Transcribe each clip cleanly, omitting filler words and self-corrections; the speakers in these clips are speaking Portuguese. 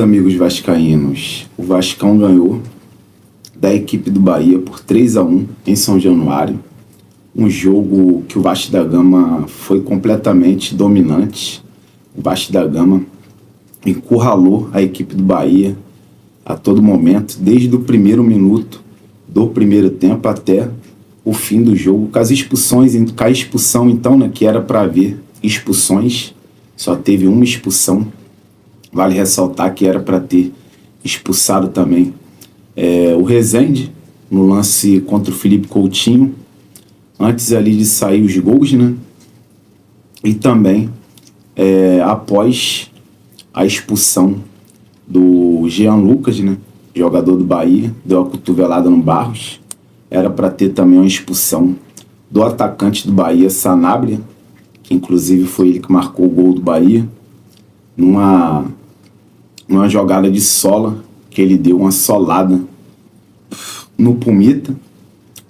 amigos vascaínos, o Vascão ganhou da equipe do Bahia por 3-1 em São Januário. Um jogo que o Vasco da Gama foi completamente dominante. O Vasco da Gama encurralou a equipe do Bahia a todo momento, desde o primeiro minuto do primeiro tempo até o fim do jogo, com as expulsões, com a expulsão então, né, que era para haver expulsões, só teve uma expulsão. Vale ressaltar que era para ter expulsado também o Rezende no lance contra o Felipe Coutinho, antes ali de sair os gols, né? E também após a expulsão do Jean Lucas, né? Jogador do Bahia, deu a cotovelada no Barros. Era para ter também uma expulsão do atacante do Bahia, Sanabria, que inclusive foi ele que marcou o gol do Bahia, numa jogada de sola, que ele deu uma solada no Pumita,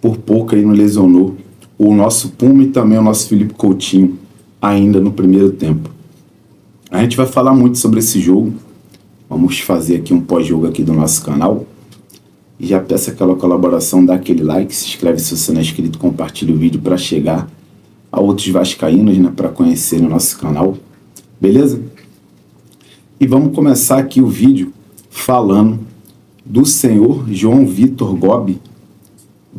por pouco ele não lesionou o nosso Puma e também o nosso Felipe Coutinho, ainda no primeiro tempo. A gente vai falar muito sobre esse jogo, vamos fazer aqui um pós-jogo aqui do nosso canal, e já peço aquela colaboração, dá aquele like, se inscreve se você não é inscrito, compartilha o vídeo para chegar a outros vascaínos, né, para conhecerem o nosso canal, beleza? E vamos começar aqui o vídeo falando do senhor João Vitor Gobi,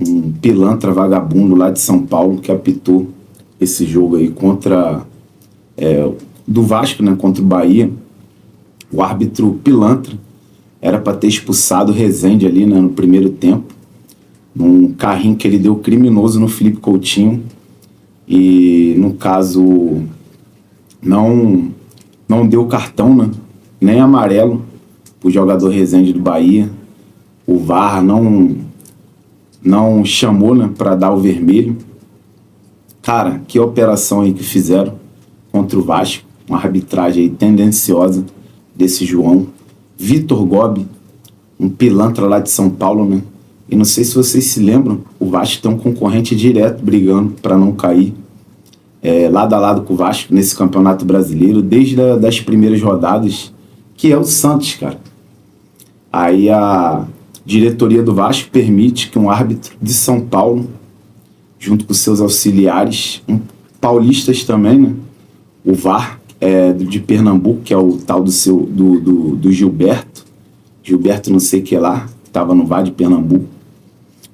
um pilantra vagabundo lá de São Paulo, que apitou esse jogo aí contra do Vasco, né, contra o Bahia. O árbitro pilantra era para ter expulsado o Rezende ali, né, no primeiro tempo, num carrinho que ele deu criminoso no Felipe Coutinho, e no caso não deu cartão, né, nem amarelo o jogador Rezende do Bahia. O VAR não chamou, né, para dar o vermelho. Cara, que operação aí que fizeram contra o Vasco, uma arbitragem aí tendenciosa desse João Vitor Gobi, um pilantra lá de São Paulo, né? E não sei se vocês se lembram, o Vasco tem um concorrente direto brigando para não cair lado a lado com o Vasco nesse Campeonato Brasileiro, desde das primeiras rodadas, que é o Santos, cara. Aí a diretoria do Vasco permite que um árbitro de São Paulo, junto com seus auxiliares, paulistas também, né? O VAR de Pernambuco, que é o tal do Gilberto não sei o que lá, estava no VAR de Pernambuco.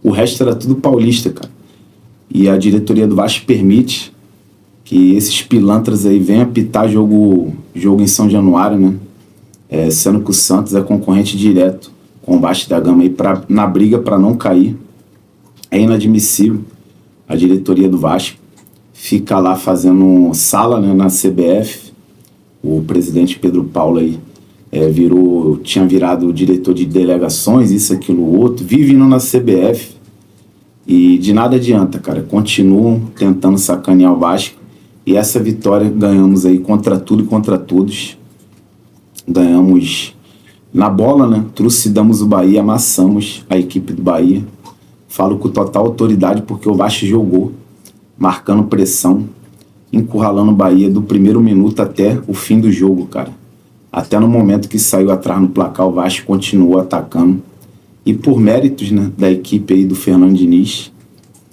O resto era tudo paulista, cara. E a diretoria do Vasco permite que esses pilantras aí venham apitar jogo em São Januário, né? Sendo que o Santos é concorrente direto com o Vasco da Gama aí na briga para não cair. É inadmissível. A diretoria do Vasco fica lá fazendo sala, né, na CBF. O presidente Pedro Paulo aí tinha virado diretor de delegações, isso, aquilo, outro, vive indo na CBF e de nada adianta, cara. Continuam tentando sacanear o Vasco, e essa vitória ganhamos aí contra tudo e contra todos. Ganhamos na bola, né? Trucidamos o Bahia, amassamos a equipe do Bahia. Falo com total autoridade porque o Vasco jogou, marcando pressão, encurralando o Bahia do primeiro minuto até o fim do jogo, cara. Até no momento que saiu atrás no placar, o Vasco continuou atacando. E por méritos, né, da equipe aí do Fernando Diniz,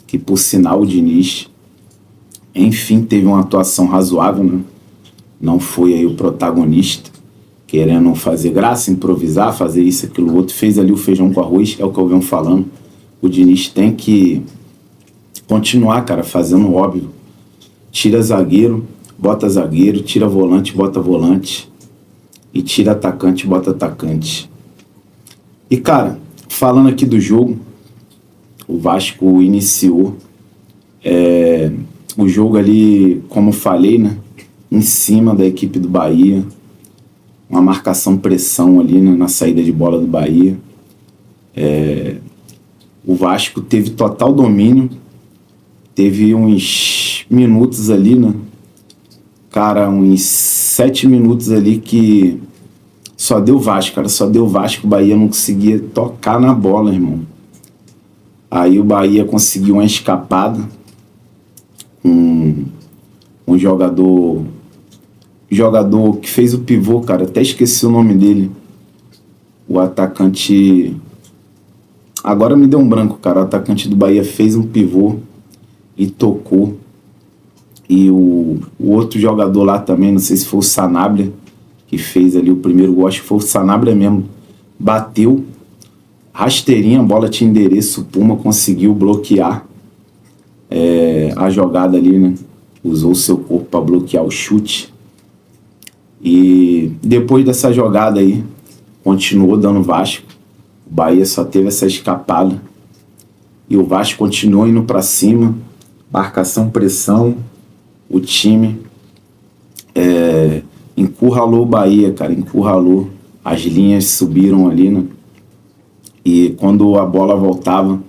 que por sinal o Diniz, enfim, teve uma atuação razoável, né? Não foi aí o protagonista, querendo fazer graça, improvisar, fazer isso, aquilo, outro. Fez ali o feijão com arroz, é o que eu venho falando. O Diniz tem que continuar, cara, fazendo o óbvio. Tira zagueiro, bota zagueiro, tira volante, bota volante, e tira atacante, bota atacante. E, cara, falando aqui do jogo, o Vasco iniciou o jogo ali, como falei, né, em cima da equipe do Bahia, uma marcação-pressão ali, né, na saída de bola do Bahia. O Vasco teve total domínio, teve uns minutos ali, né, cara, uns 7 minutos ali que só deu Vasco, cara, só deu Vasco. O Bahia não conseguia tocar na bola, irmão. Aí o Bahia conseguiu uma escapada com um jogador que fez o pivô, cara, até esqueci o nome dele, o atacante... Agora me deu um branco, cara. O atacante do Bahia fez um pivô e tocou. E o outro jogador lá também, não sei se foi o Sanabria, que fez ali o primeiro gol, acho que foi o Sanabria mesmo, bateu, rasteirinha, a bola tinha endereço, o Puma conseguiu bloquear a jogada ali, né? Usou o seu corpo para bloquear o chute. E depois dessa jogada aí, continuou dando Vasco. O Bahia só teve essa escapada. E o Vasco continuou indo para cima, marcação, pressão. O time encurralou o Bahia, cara, encurralou. As linhas subiram ali, né? E quando a bola voltava,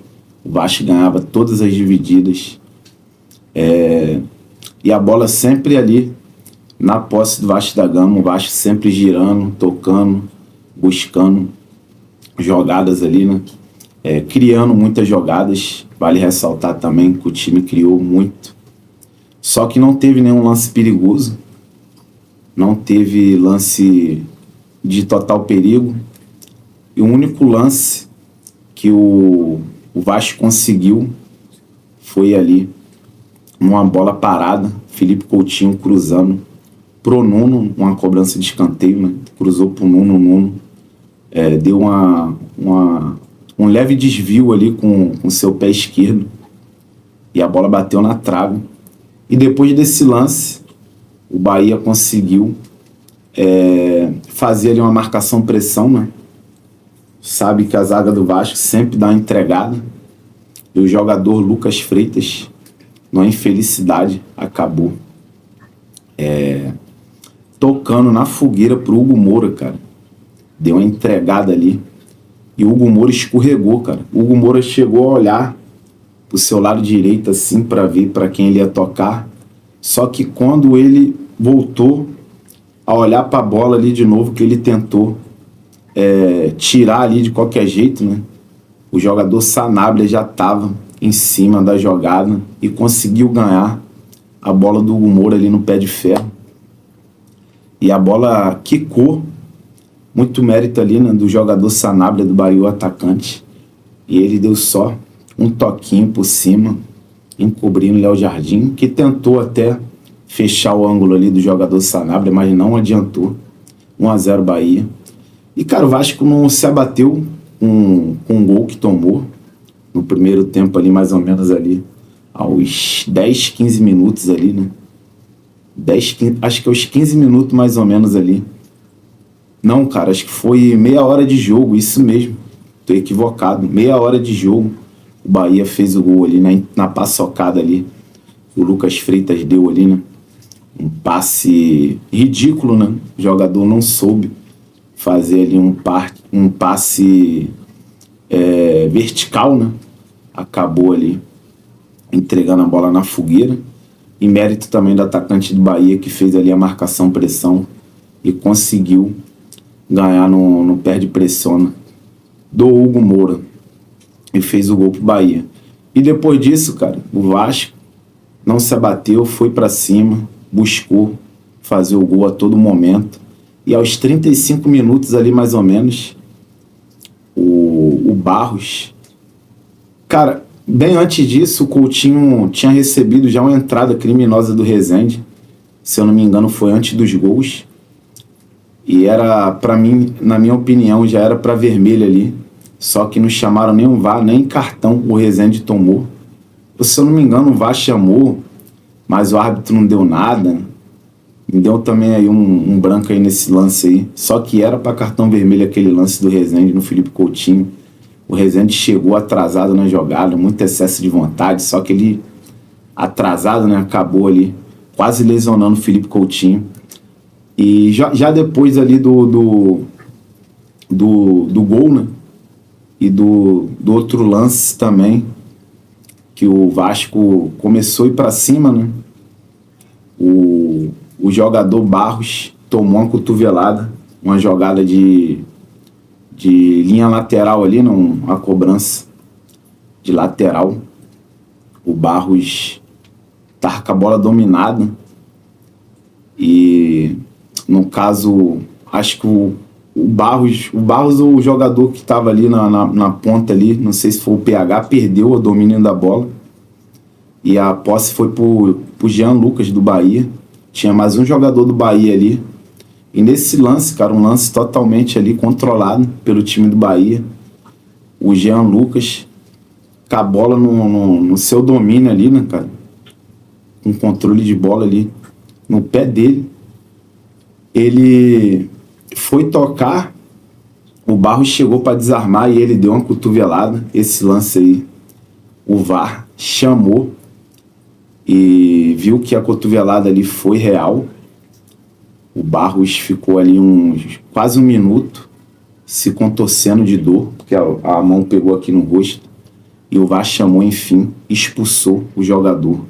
o Vasco ganhava todas as divididas. E a bola sempre ali, na posse do Vasco da Gama, o Vasco sempre girando, tocando, buscando jogadas ali, né? Criando muitas jogadas. Vale ressaltar também que o time criou muito. Só que não teve nenhum lance perigoso, não teve lance de total perigo. E o único lance que o Vasco conseguiu foi ali, uma bola parada, Felipe Coutinho cruzando pro Nuno, uma cobrança de escanteio, né? Cruzou pro Nuno, o Nuno deu um leve desvio ali com seu pé esquerdo e a bola bateu na trave. E depois desse lance, o Bahia conseguiu fazer ali uma marcação-pressão, né? Sabe que a zaga do Vasco sempre dá uma entregada. E o jogador Lucas Freitas, numa infelicidade, acabou tocando na fogueira pro Hugo Moura, cara. Deu uma entregada ali. E o Hugo Moura escorregou, cara. O Hugo Moura chegou a olhar pro seu lado direito, assim, para ver para quem ele ia tocar. Só que quando ele voltou a olhar para a bola ali de novo, que ele tentou tirar ali de qualquer jeito, né? O jogador Sanabria já estava em cima da jogada e conseguiu ganhar a bola do Hugo Moura ali no pé de ferro. E a bola quicou, muito mérito ali, né, do jogador Sanabria do Bahia, o atacante. E ele deu só um toquinho por cima, encobrindo o Léo Jardim, que tentou até fechar o ângulo ali do jogador Sanabria, mas não adiantou. 1-0 Bahia. E, cara, o Vasco não se abateu com um gol que tomou no primeiro tempo ali, mais ou menos ali, aos 10, 15 minutos ali, né? 10, 15, acho que aos 15 minutos mais ou menos ali. Não, cara, acho que foi meia hora de jogo, isso mesmo. Tô equivocado. Meia hora de jogo. O Bahia fez o gol ali na paçocada ali. O Lucas Freitas deu ali, né? Um passe ridículo, né? O jogador não soube fazer ali um passe vertical, né? Acabou ali entregando a bola na fogueira. E mérito também do atacante do Bahia, que fez ali a marcação-pressão e conseguiu ganhar no pé de pressão do Hugo Moura e fez o gol pro Bahia. E depois disso, cara, o Vasco não se abateu, foi para cima, buscou fazer o gol a todo momento. E aos 35 minutos ali, mais ou menos, o Barros... Cara, bem antes disso, o Coutinho tinha recebido já uma entrada criminosa do Rezende. Se eu não me engano, foi antes dos gols. E era, para mim, na minha opinião, já era para vermelho ali. Só que não chamaram nem um VAR, nem cartão o Rezende tomou. Se eu não me engano, o VAR chamou, mas o árbitro não deu nada. Me deu também aí um branco aí nesse lance aí. Só que era para cartão vermelho aquele lance do Rezende no Felipe Coutinho. O Rezende chegou atrasado na jogada, muito excesso de vontade, só que ele, atrasado, né, acabou ali, quase lesionando o Felipe Coutinho. E já depois ali do gol, né, e do outro lance também, que o Vasco começou a ir para cima, né, o jogador Barros tomou uma cotovelada, uma jogada de linha lateral ali, uma cobrança de lateral. O Barros tá com a bola dominada e, no caso, acho que O jogador que estava ali na ponta ali, não sei se foi o PH, perdeu o domínio da bola. E a posse foi pro Jean Lucas do Bahia. Tinha mais um jogador do Bahia ali. E nesse lance, cara, um lance totalmente ali controlado pelo time do Bahia. O Jean Lucas, com a bola no seu domínio ali, né, cara? Com controle de bola ali no pé dele. Ele foi tocar, o Barros chegou para desarmar e ele deu uma cotovelada. Esse lance aí, o VAR chamou e viu que a cotovelada ali foi real. O Barros ficou ali quase um minuto se contorcendo de dor, porque a mão pegou aqui no rosto. E o VAR chamou, enfim, expulsou o jogador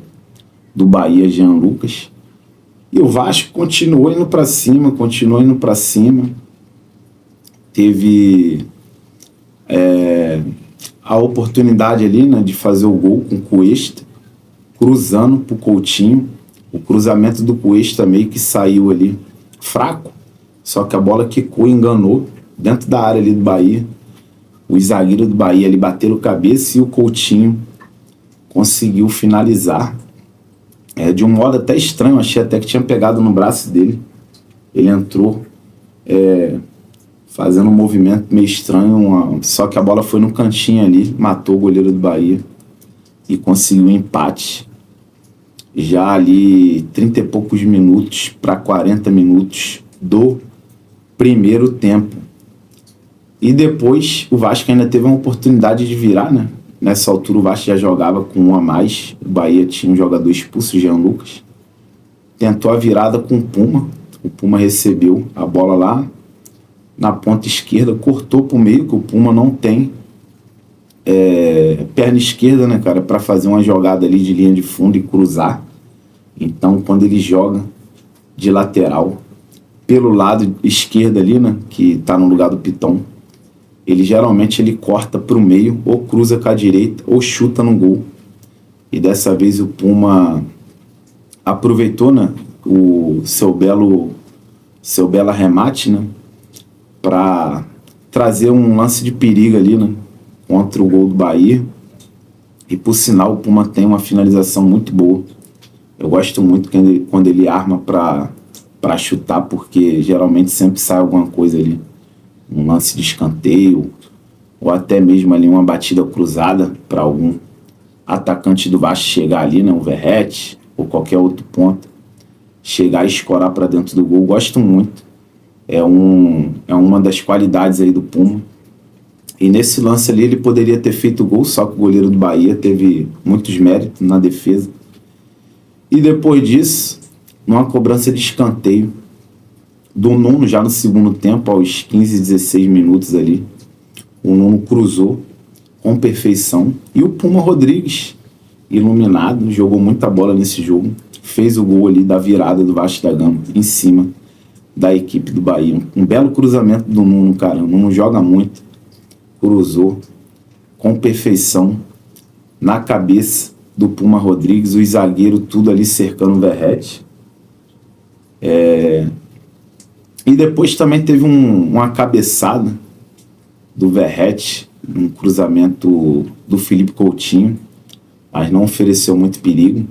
do Bahia, Jean Lucas. E o Vasco continuou indo para cima. Teve a oportunidade ali, né, de fazer o gol com o Cuesta, cruzando pro Coutinho. O cruzamento do Cuesta meio que saiu ali fraco, só que a bola quicou e enganou dentro da área ali do Bahia. Os zagueiros do Bahia ali bateram cabeça e o Coutinho conseguiu finalizar. De um modo até estranho, achei até que tinha pegado no braço dele. Ele entrou fazendo um movimento meio estranho, só que a bola foi no cantinho ali, matou o goleiro do Bahia e conseguiu um empate. Já ali 30 e poucos minutos para 40 minutos do primeiro tempo. E depois o Vasco ainda teve uma oportunidade de virar, né? Nessa altura o Vasco já jogava com um a mais. O Bahia tinha um jogador expulso, o Jean Lucas. Tentou a virada com o Puma. O Puma recebeu a bola lá na ponta esquerda, cortou pro meio, que o Puma não tem perna esquerda, né, cara, para fazer uma jogada ali de linha de fundo e cruzar. Então, quando ele joga de lateral pelo lado esquerdo ali, né, que tá no lugar do Piton, ele geralmente corta pro meio, ou cruza com a direita, ou chuta no gol. E dessa vez o Puma aproveitou, né, o seu belo arremate, né, para trazer um lance de perigo ali, né, contra o gol do Bahia. E por sinal o Puma tem uma finalização muito boa. Eu gosto muito quando ele arma para chutar, porque geralmente sempre sai alguma coisa ali. Um lance de escanteio, ou até mesmo ali uma batida cruzada para algum atacante do Vasco chegar ali, né, um Verratti ou qualquer outro ponto, chegar e escorar para dentro do gol. Gosto muito. É uma das qualidades aí do Puma. E nesse lance ali ele poderia ter feito o gol, só que o goleiro do Bahia teve muitos méritos na defesa. E depois disso, numa cobrança de escanteio do Nuno, já no segundo tempo, aos 15, 16 minutos ali, o Nuno cruzou com perfeição. E o Puma Rodrigues, iluminado, jogou muita bola nesse jogo, fez o gol ali da virada do Vasco da Gama em cima da equipe do Bahia. Um belo cruzamento do Nuno, cara. O Nuno joga muito. Cruzou com perfeição na cabeça do Puma Rodrigues, os zagueiros tudo ali cercando o Verratti. E depois também teve uma cabeçada do Verratti, um cruzamento do Felipe Coutinho, mas não ofereceu muito perigo.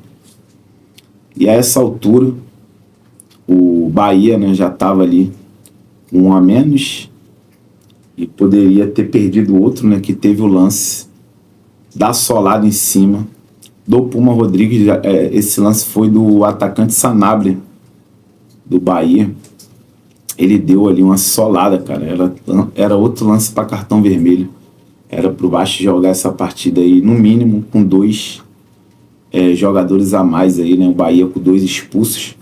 E a essa altura o Bahia, né, já estava ali com um a menos e poderia ter perdido o outro, né, que teve o lance da solada em cima do Puma Rodrigues. Esse lance foi do atacante Sanabria do Bahia. Ele deu ali uma solada, cara. Era outro lance para cartão vermelho. Era pro Vasco jogar essa partida aí, no mínimo, com 2 jogadores a mais aí, né? O Bahia com 2 expulsos.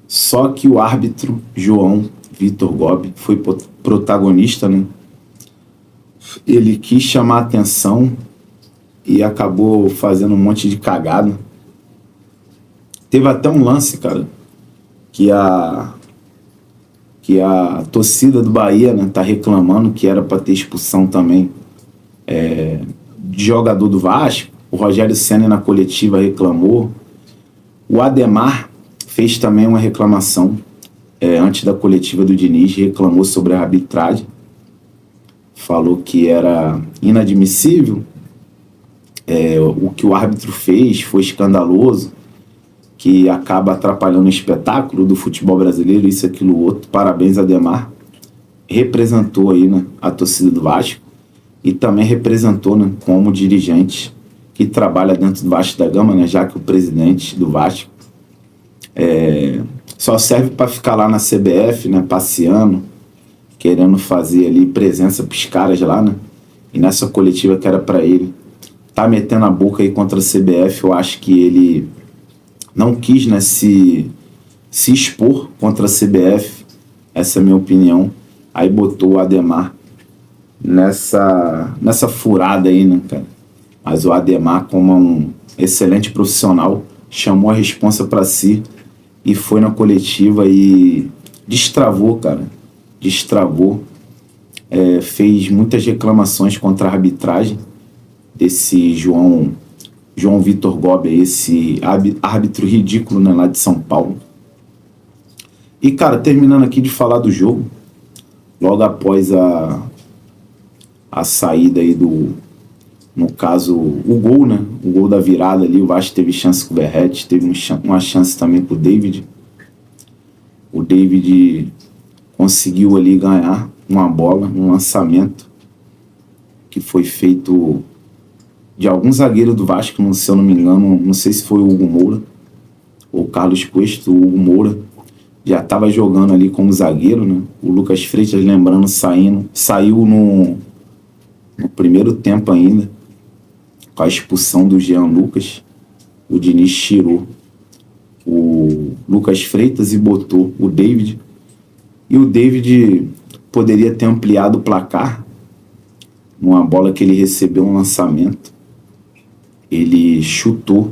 Só que o árbitro, João Vitor Gobi, foi protagonista, né? Ele quis chamar a atenção e acabou fazendo um monte de cagada. Teve até um lance, cara, que a torcida do Bahia, né, tá reclamando que era para ter expulsão também de jogador do Vasco. O Rogério Ceni na coletiva reclamou. O Ademar fez também uma reclamação antes da coletiva do Diniz, reclamou sobre a arbitragem, falou que era inadmissível, o que o árbitro fez foi escandaloso, que acaba atrapalhando o espetáculo do futebol brasileiro, isso, aquilo, outro. Parabéns, Ademar. Representou aí, né, a torcida do Vasco e também representou, né, como dirigente que trabalha dentro do Vasco da Gama, né, já que o presidente do Vasco só serve para ficar lá na CBF, né, passeando, querendo fazer ali presença para os caras lá, né? E nessa coletiva que era para ele tá metendo a boca aí contra a CBF, eu acho que ele não quis, né, se expor contra a CBF, essa é a minha opinião. Aí botou o Ademar nessa furada aí, né, cara? Mas o Ademar, como um excelente profissional, chamou a responsa para si e foi na coletiva e destravou, cara. Destravou. Fez muitas reclamações contra a arbitragem desse João Vitor Gobi, esse árbitro ridículo, né, lá de São Paulo. E, cara, terminando aqui de falar do jogo, logo após a saída aí no caso, o gol, né? O gol da virada ali, o Vasco teve chance com o Verratti, teve uma chance também com o David. O David conseguiu ali ganhar uma bola, um lançamento que foi feito de algum zagueiro do Vasco, se eu não me engano, não sei se foi o Hugo Moura ou o Carlos Cuesta. O Hugo Moura já estava jogando ali como zagueiro, né? O Lucas Freitas, lembrando, saiu no primeiro tempo ainda, com a expulsão do Jean Lucas. O Diniz tirou o Lucas Freitas e botou o David. E o David poderia ter ampliado o placar numa bola que ele recebeu um lançamento. Ele chutou.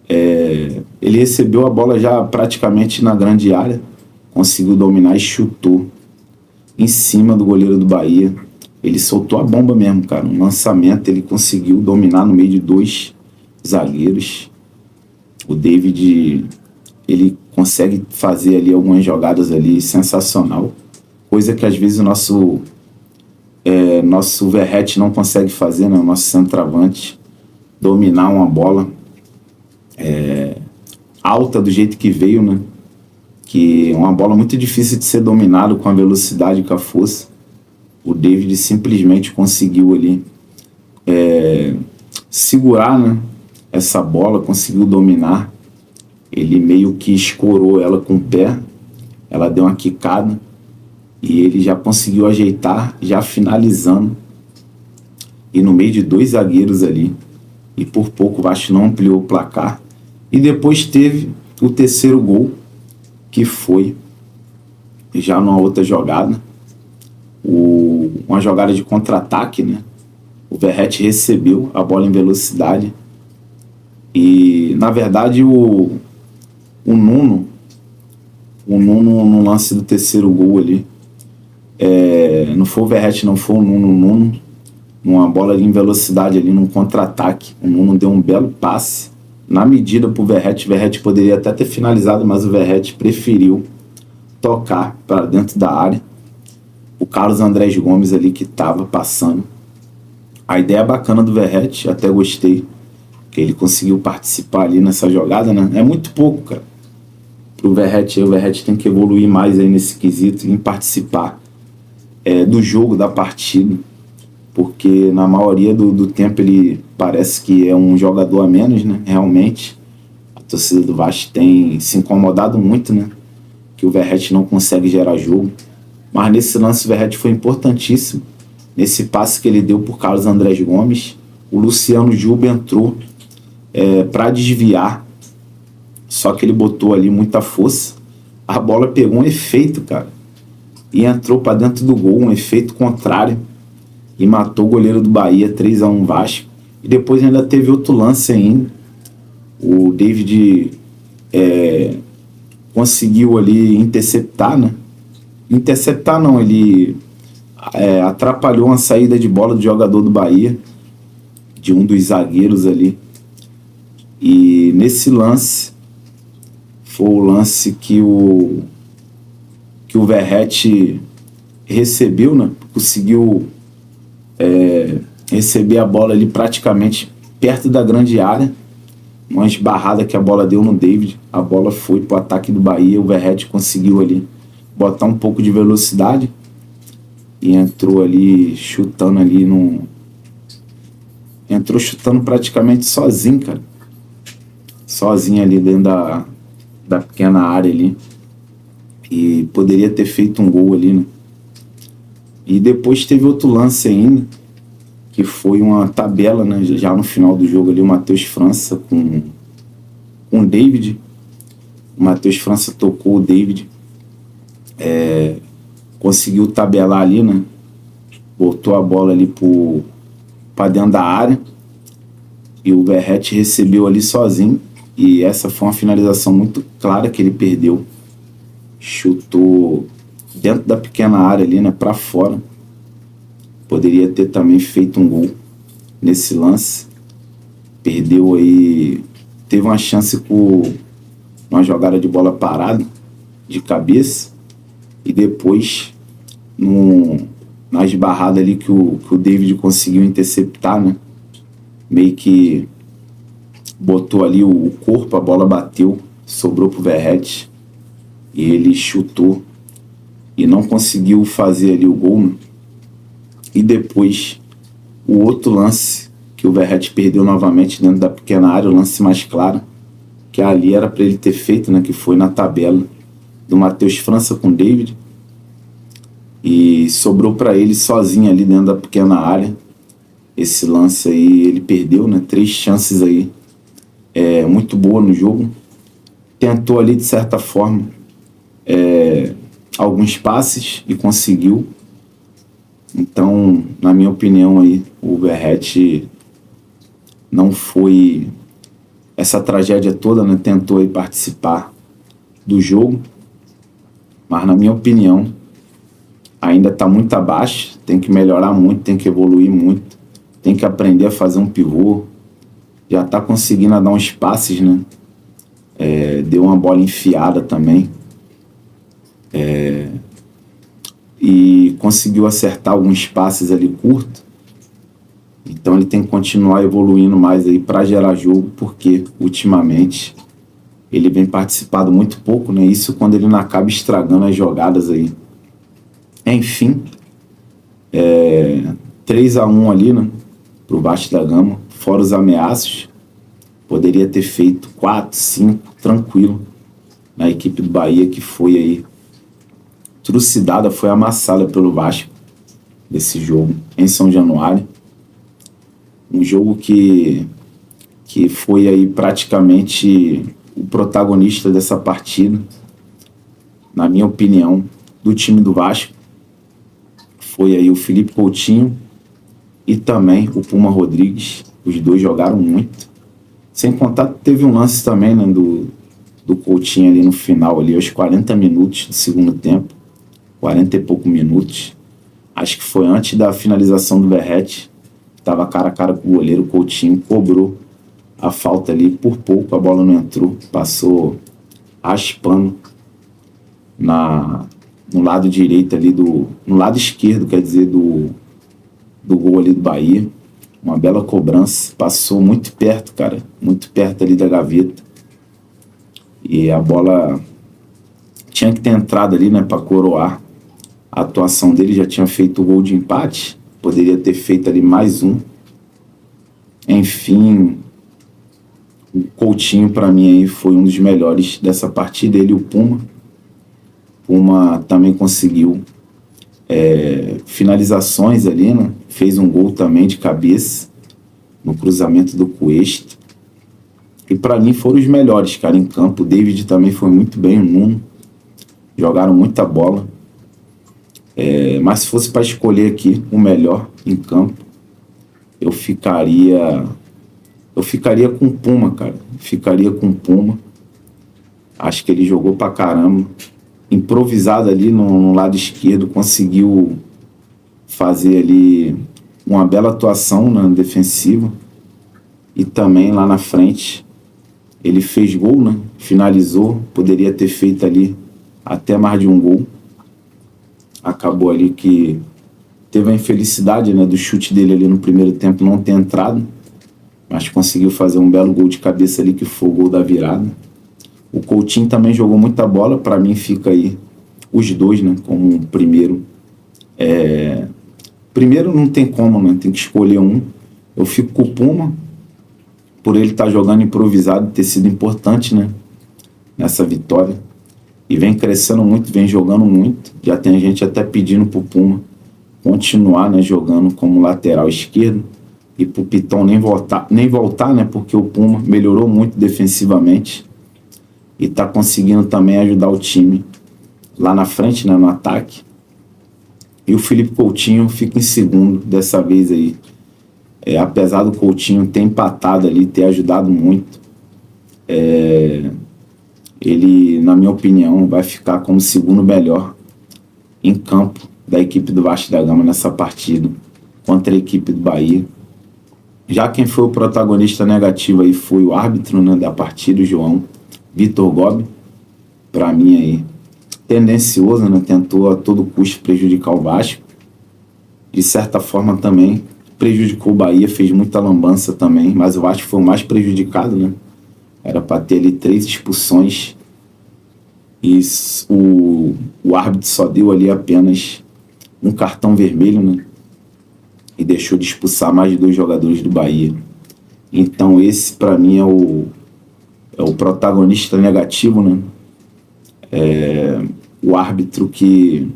Ele recebeu a bola já praticamente na grande área, conseguiu dominar e chutou em cima do goleiro do Bahia. Ele soltou a bomba mesmo, cara. Um lançamento, ele conseguiu dominar no meio de dois zagueiros. O David, ele consegue fazer ali algumas jogadas ali sensacional, coisa que às vezes o nosso Verratti não consegue fazer, né? O nosso centroavante, dominar uma bola alta do jeito que veio, né? Que é uma bola muito difícil de ser dominado com a velocidade e com a força. O David simplesmente conseguiu ali segurar, né, essa bola, conseguiu dominar. Ele meio que escorou ela com o pé, ela deu uma quicada e ele já conseguiu ajeitar, já finalizando. E no meio de dois zagueiros ali, e por pouco o Vasco não ampliou o placar. E depois teve o terceiro gol, que foi já numa outra jogada, uma jogada de contra-ataque, né? O Verratti recebeu a bola em velocidade e, na verdade, o Nuno no lance do terceiro gol ali, não foi o Verratti, não, foi o Nuno, numa bola ali em velocidade ali, num contra-ataque. O Nuno deu um belo passe na medida pro Verratti. O Verratti poderia até ter finalizado, mas o Verratti preferiu tocar para dentro da área. O Carlos Andrés Gomes ali que estava passando. A ideia bacana do Verratti, até gostei, que ele conseguiu participar ali nessa jogada, né? É muito pouco, cara, pro Verratti. O Verratti tem que evoluir mais aí nesse quesito, em participar do jogo, da partida, porque na maioria do tempo ele parece que é um jogador a menos, né? Realmente, a torcida do Vasco tem se incomodado muito, né? Que o Verratti não consegue gerar jogo. Mas nesse lance o Verratti foi importantíssimo. Nesse passe que ele deu por Carlos Andrés Gomes, o Luciano Juba entrou para desviar, só que ele botou ali muita força. A bola pegou um efeito, cara, e entrou para dentro do gol, um efeito contrário, e matou o goleiro do Bahia, 3-1 Vasco. E depois ainda teve outro lance ainda. O David conseguiu ali interceptar, né? Interceptar não, ele atrapalhou uma saída de bola do jogador do Bahia, de um dos zagueiros ali. E nesse lance foi o lance que o que o Verratti recebeu, né? Conseguiu receber a bola ali praticamente perto da grande área, uma esbarrada que a bola deu no David, a bola foi pro ataque do Bahia, o Verratti conseguiu ali botar um pouco de velocidade e entrou ali chutando ali entrou chutando praticamente sozinho, cara, sozinho ali dentro da pequena área ali, e poderia ter feito um gol ali, né? E depois teve outro lance ainda, que foi uma tabela, né, já no final do jogo ali, o Matheus França com o David. O Matheus França tocou o David, conseguiu tabelar ali, né, botou a bola ali para dentro da área, e o Verratti recebeu ali sozinho, e essa foi uma finalização muito clara que ele perdeu, chutou dentro da pequena área ali, né, para fora. Poderia ter também feito um gol nesse lance. Perdeu aí. Teve uma chance com uma jogada de bola parada, de cabeça. E depois, na esbarrada ali que o David conseguiu interceptar, né? Meio que botou ali o corpo, a bola bateu, sobrou pro Verratti. E ele chutou. E não conseguiu fazer ali o gol, né? E depois, o outro lance, que o Verratti perdeu novamente dentro da pequena área, o lance mais claro, que ali era para ele ter feito, né, que foi na tabela do Matheus França com o David, e sobrou para ele sozinho ali dentro da pequena área. Esse lance aí ele perdeu, né, 3 chances aí, muito boa no jogo. Tentou ali de certa forma alguns passes e conseguiu. Então, na minha opinião aí, o Verratti não foi essa tragédia toda, né? Tentou aí participar do jogo, mas na minha opinião ainda está muito abaixo, tem que melhorar muito, tem que evoluir muito, tem que aprender a fazer um pivô, já está conseguindo dar uns passes, né? Deu uma bola enfiada também, e conseguiu acertar alguns passes ali curtos. Então ele tem que continuar evoluindo mais aí para gerar jogo, porque ultimamente ele vem participando muito pouco, né? Isso quando ele não acaba estragando as jogadas aí. Enfim, 3-1 ali, né, pro Vasco da Gama, fora os ameaços. Poderia ter feito 4, 5, tranquilo, na equipe do Bahia, que foi aí trucidada, foi amassada pelo Vasco desse jogo em São Januário. Um jogo que foi aí praticamente o protagonista dessa partida, na minha opinião, do time do Vasco. Foi aí o Felipe Coutinho e também o Puma Rodrigues. Os dois jogaram muito. Sem contar que teve um lance também, né, do Coutinho ali no final, ali aos 40 minutos do segundo tempo. 40 e poucos minutos. Acho que foi antes da finalização do Verratti. Estava cara a cara com o goleiro. O Coutinho cobrou a falta ali. Por pouco a bola não entrou. Passou raspando no lado direito ali no lado esquerdo, quer dizer, do gol ali do Bahia. Uma bela cobrança. Passou muito perto, cara. Muito perto ali da gaveta. E a bola tinha que ter entrado ali, né, para coroar a atuação dele. Já tinha feito o gol de empate, poderia ter feito ali mais um. Enfim, o Coutinho para mim aí foi um dos melhores dessa partida. Ele e o Puma também conseguiu finalizações ali, né? Fez um gol também de cabeça no cruzamento do Cuesta. E para mim foram os melhores, cara, em campo. O David também foi muito bem, o Nuno. Jogaram muita bola. Mas se fosse para escolher aqui o melhor em campo, eu ficaria com o Puma, cara. Ficaria com o Puma. Acho que ele jogou pra caramba. Improvisado ali no lado esquerdo, conseguiu fazer ali uma bela atuação na defensiva. E também lá na frente ele fez gol, né? Finalizou. Poderia ter feito ali até mais de um gol. acabou ali que teve a infelicidade, né, do chute dele ali no primeiro tempo não ter entrado, mas conseguiu fazer um belo gol de cabeça ali, que foi o gol da virada. O Coutinho também jogou muita bola, para mim fica aí os dois, né, como primeiro. Primeiro não tem como, né, tem que escolher um. Eu fico com o Puma, por ele estar jogando improvisado, ter sido importante, né, nessa vitória. E vem crescendo muito, vem jogando muito. Já tem gente até pedindo pro Puma continuar, né, jogando como lateral esquerdo, e pro Piton nem voltar, né, porque o Puma melhorou muito defensivamente e tá conseguindo também ajudar o time lá na frente, né, no ataque. E o Felipe Coutinho fica em segundo dessa vez aí. Apesar do Coutinho ter empatado ali, ter ajudado muito, ele, na minha opinião, vai ficar como segundo melhor em campo da equipe do Vasco da Gama nessa partida contra a equipe do Bahia. Já quem foi o protagonista negativo aí foi o árbitro, né, da partida, o João Vitor Gobi. Para mim aí, tendencioso, né, tentou a todo custo prejudicar o Vasco. De certa forma também prejudicou o Bahia, fez muita lambança também, mas o Vasco foi o mais prejudicado, né? Era para ter ali 3 expulsões e o árbitro só deu ali apenas um cartão vermelho, né? E deixou de expulsar mais de 2 jogadores do Bahia. Então esse para mim é o protagonista negativo, né? O árbitro que,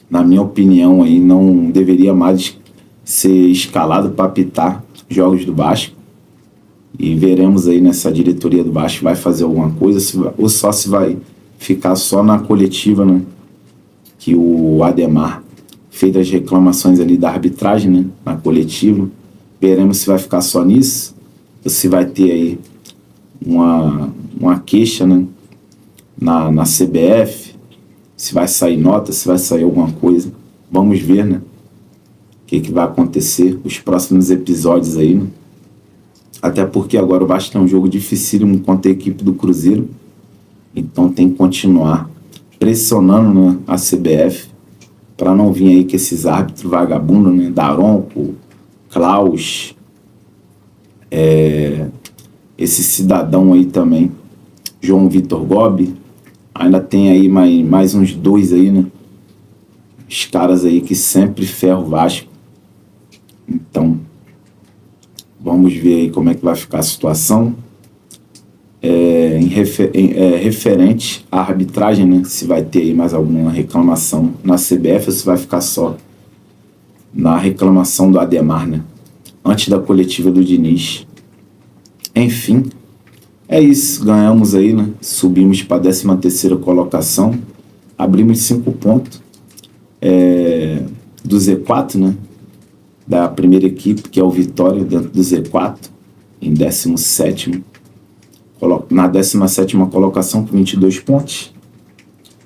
na minha opinião, aí não deveria mais ser escalado para apitar jogos do Vasco. E veremos aí nessa diretoria do Vasco vai fazer alguma coisa, ou só se vai ficar só na coletiva, né, que o Ademar fez as reclamações ali da arbitragem, né, na coletiva. Veremos se vai ficar só nisso, ou se vai ter aí uma queixa, né, na CBF, se vai sair nota, se vai sair alguma coisa. Vamos ver, né, o que vai acontecer os próximos episódios aí, né? Até porque agora o Vasco tem um jogo dificílimo contra a equipe do Cruzeiro. Então tem que continuar pressionando, né, a CBF para não vir aí com esses árbitros vagabundos, né? Daronco, Klaus, esse cidadão aí também, João Vitor Gobi. Ainda tem aí mais uns 2 aí, né? Os caras aí que sempre ferram o Vasco. Então, vamos ver aí como é que vai ficar a situação. Referente à arbitragem, né? Se vai ter aí mais alguma reclamação na CBF ou se vai ficar só na reclamação do Ademar, né? Antes da coletiva do Diniz. Enfim, é isso. Ganhamos aí, né? Subimos para a 13ª colocação. Abrimos 5 pontos do Z4, né? Da primeira equipe, que é o Vitória, dentro do Z4, em 17º. Na 17ª colocação, com 22 pontos.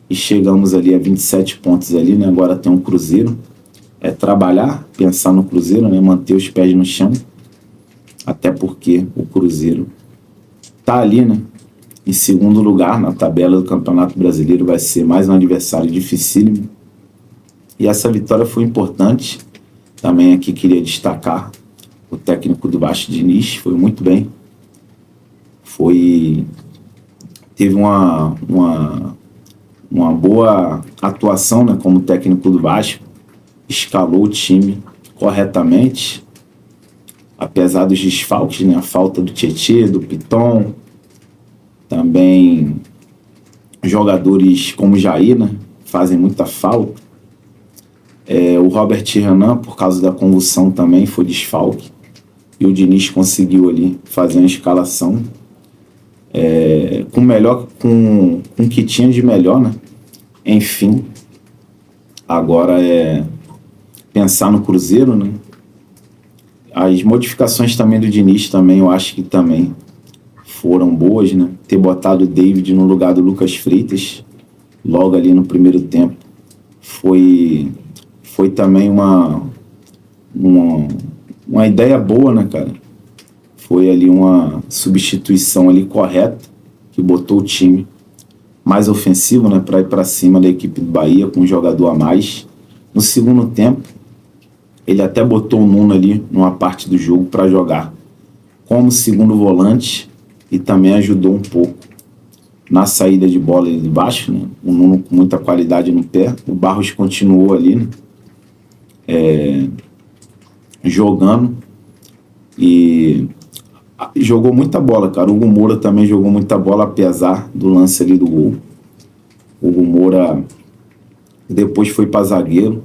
E chegamos ali a 27 pontos ali, né? Agora tem um Cruzeiro. É trabalhar, pensar no Cruzeiro, né? Manter os pés no chão. Até porque o Cruzeiro tá ali, né? Em segundo lugar na tabela do Campeonato Brasileiro. Vai ser mais um adversário dificílimo. E essa vitória foi importante. Também aqui queria destacar o técnico do Vasco, Diniz, foi muito bem. Teve uma boa atuação, né, como técnico do Vasco. Escalou o time corretamente, apesar dos desfalques, né, a falta do Tietê, do Piton, também jogadores como Jair, né, fazem muita falta. O Robert Renan, por causa da convulsão, também foi desfalque. E o Diniz conseguiu ali fazer uma escalação com o que tinha de melhor, né? Enfim, agora pensar no Cruzeiro, né? As modificações também do Diniz também, eu acho que também foram boas, né? Ter botado o David no lugar do Lucas Freitas logo ali no primeiro tempo foi também uma ideia boa, né, cara? Foi ali uma substituição ali correta, que botou o time mais ofensivo, né, para ir para cima da equipe do Bahia com um jogador a mais. No segundo tempo, ele até botou o Nuno ali numa parte do jogo para jogar como segundo volante e também ajudou um pouco na saída de bola ali de baixo, né? O Nuno com muita qualidade no pé. O Barros continuou ali, né? Jogando e jogou muita bola, cara. O Hugo Moura também jogou muita bola, apesar do lance ali do gol. O Hugo Moura depois foi para zagueiro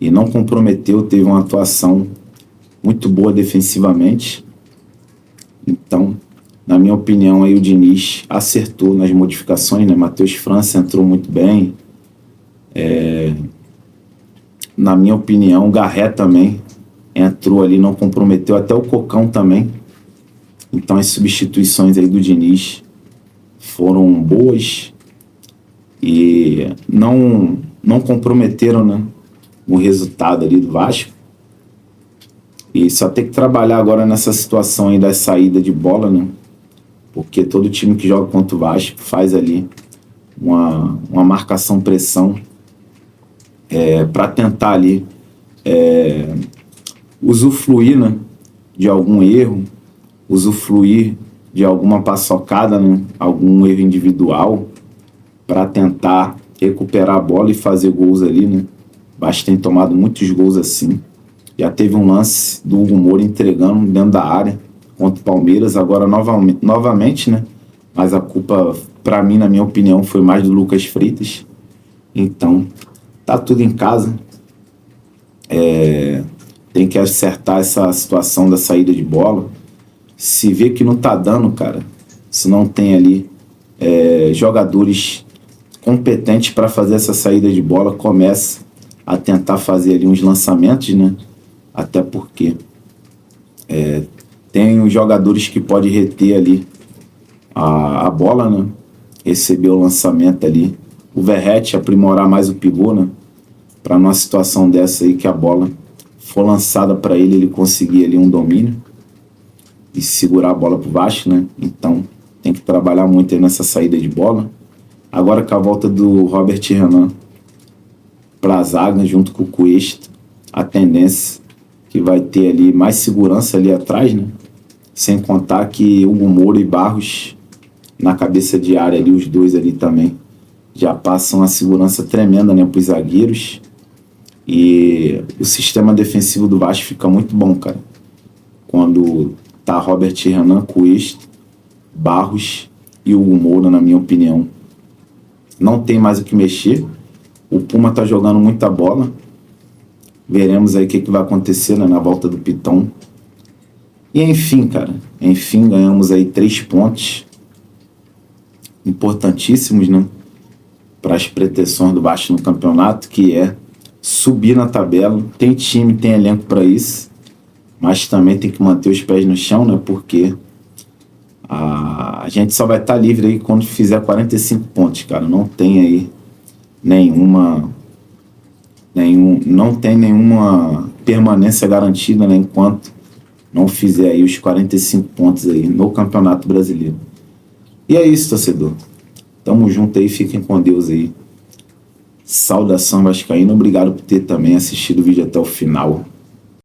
e não comprometeu, teve uma atuação muito boa defensivamente. Então, na minha opinião, aí o Diniz acertou nas modificações, né? Matheus França entrou muito bem. Na minha opinião, o Garré também entrou ali, não comprometeu, até o Cocão também. Então as substituições aí do Diniz foram boas e não comprometeram, né, o resultado ali do Vasco. E só tem que trabalhar agora nessa situação aí da saída de bola, né? Porque todo time que joga contra o Vasco faz ali uma marcação-pressão para tentar ali usufruir, né, de algum erro, usufruir de alguma paçocada, né, algum erro individual para tentar recuperar a bola e fazer gols ali, né? O Vasco tem tomado muitos gols assim. Já teve um lance do Hugo Moura entregando dentro da área contra o Palmeiras, agora novamente, né? Mas a culpa, para mim, na minha opinião, foi mais do Lucas Freitas. Então, tá tudo em casa. Tem que acertar essa situação da saída de bola. Se vê que não tá dando, cara, se não tem ali jogadores competentes para fazer essa saída de bola, começa a tentar fazer ali uns lançamentos, né? Até porque tem os jogadores que podem reter ali a bola, né? Receber o lançamento ali. O Verratti aprimorar mais o pivô, né? Para numa situação dessa aí que a bola for lançada para ele conseguir ali um domínio e segurar a bola pro Vasco, né? Então tem que trabalhar muito aí nessa saída de bola. Agora com a volta do Robert Renan para a zaga junto com o Cuesta, a tendência que vai ter ali mais segurança ali atrás, né? Sem contar que Hugo Moura e Barros na cabeça de área ali, os dois ali também já passam uma segurança tremenda, né, para os zagueiros. E o sistema defensivo do Vasco fica muito bom, cara, quando tá Robert Renan, Cuesta, Barros e Hugo Moura, na minha opinião. Não tem mais o que mexer. O Puma tá jogando muita bola. Veremos aí o que vai acontecer, né, na volta do Piton. E enfim, cara, ganhamos aí 3 pontos importantíssimos, né, para as pretensões do Vasco no campeonato, que é subir na tabela. Tem time, tem elenco para isso, mas também tem que manter os pés no chão, né, porque a gente só vai estar livre aí quando fizer 45 pontos, cara. Não tem aí não tem nenhuma permanência garantida, né, enquanto não fizer aí os 45 pontos aí no Campeonato Brasileiro. E é isso, torcedor. Tamo junto aí, fiquem com Deus aí. Saudação vascaína, obrigado por ter também assistido o vídeo até o final.